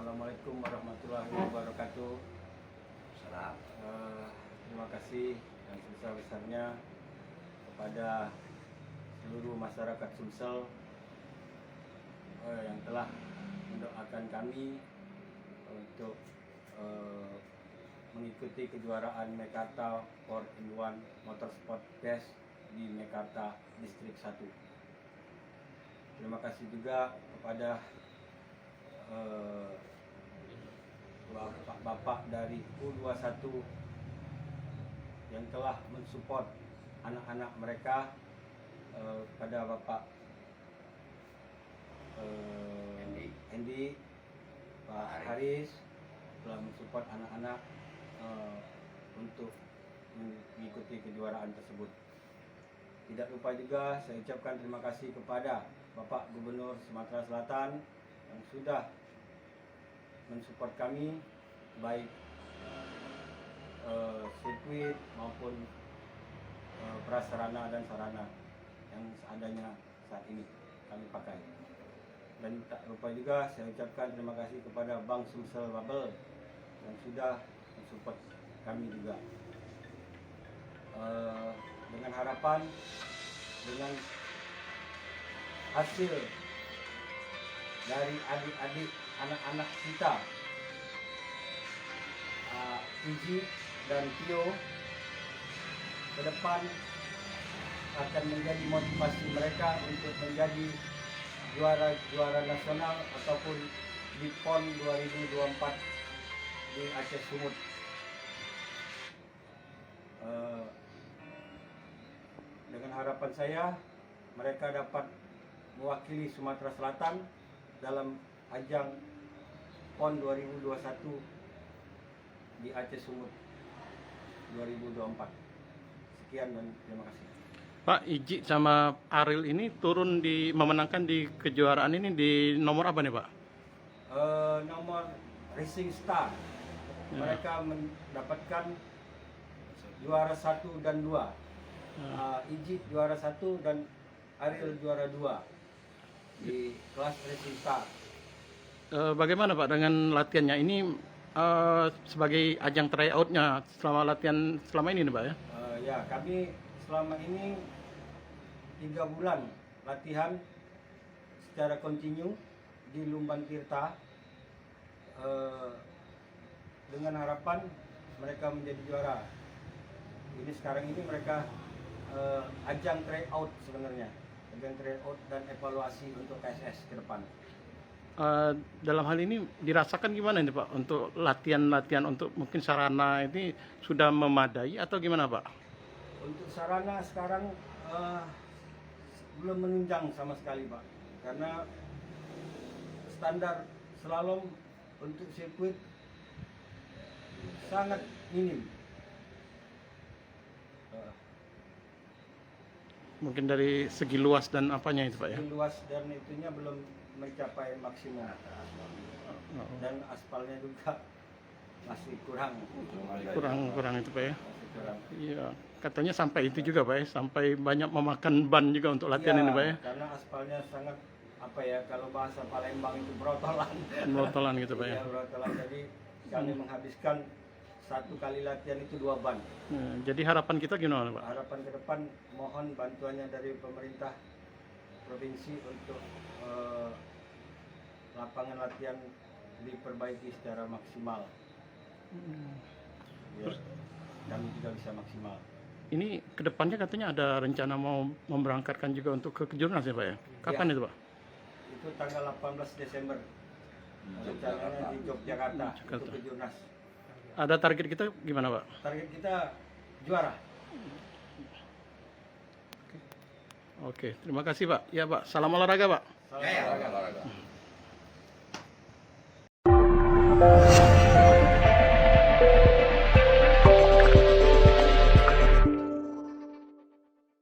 Assalamualaikum warahmatullahi wabarakatuh. Salam. Terima kasih yang sebesar-besarnya kepada seluruh masyarakat Sumsel yang telah mendoakan kami untuk mengikuti kejuaraan Mekarta 4-in-1 Motorsport Dash di Mekarta Distrik 1. Terima kasih juga kepada bapak-bapak dari U21 yang telah mensupport anak-anak mereka, pada Bapak Andy, Pak Haris telah mensupport anak-anak untuk mengikuti kejuaraan tersebut. Tidak lupa juga saya ucapkan terima kasih kepada Bapak Gubernur Sumatera Selatan yang sudah mensupport kami, baik sirkuit maupun prasarana dan sarana yang seadanya saat ini kami pakai. Dan tak lupa juga saya ucapkan terima kasih kepada Bank Sumsel Bubble yang sudah mensupport kami juga. Dengan harapan dengan hasil dari adik-adik anak-anak kita, Iji dan Tio, ke depan akan menjadi motivasi mereka untuk menjadi juara nasional ataupun di PON 2024 di Aceh Sumut. Dengan harapan saya mereka dapat mewakili Sumatera Selatan dalam ajang PON 2021 di Aceh Sumut 2024. Sekian dan terima kasih. Pak, Iji sama Ariel ini turun memenangkan di kejuaraan ini di nomor apa nih, Pak? Nomor Racing Star. Mereka mendapatkan juara 1 dan 2. Iji juara 1 dan Ariel juara 2 di kelas Racing Star. Bagaimana Pak dengan latihannya ini sebagai ajang tryout-nya selama latihan selama ini nih, Pak ya? Ya, kami selama ini 3 bulan latihan secara kontinu di Lumban Tirta, dengan harapan mereka menjadi juara. Ini sekarang ini mereka ajang tryout sebenarnya, ajang tryout dan evaluasi untuk KSS ke depan. Dalam hal ini dirasakan gimana nih Pak untuk latihan-latihan untuk mungkin sarana ini sudah memadai atau gimana Pak? Untuk sarana sekarang belum menunjang sama sekali Pak, karena standar slalom untuk sirkuit sangat minim. Mungkin dari segi luas dan apanya itu Pak ya? Segi luas dan itunya belum mencapai maksimum, dan aspalnya juga masih kurang itu Pak ya? Masih kurang. Iya, katanya sampai itu juga Pak ya, sampai banyak memakan ban juga untuk latihan ini Pak ya? Karena aspalnya sangat kalau bahasa Palembang itu brotolan. Brotolan gitu Pak ya? Iya, brotolan. Jadi kami menghabiskan 1 kali latihan itu 2 ban. Jadi harapan kita gimana Pak? Harapan ke depan mohon bantuannya dari pemerintah provinsi untuk lapangan latihan diperbaiki secara maksimal. Ya, kami juga bisa maksimal. Ini kedepannya katanya ada rencana mau memberangkatkan juga untuk ke Kejurnas ya Pak ya? Kapan itu Pak? Itu tanggal 18 Desember. Rencananya di Yogyakarta, itu Kejurnas. Ada target kita gimana Pak? Target kita juara. Oke, terima kasih Pak. Ya Pak, salam olahraga Pak. Salam olahraga.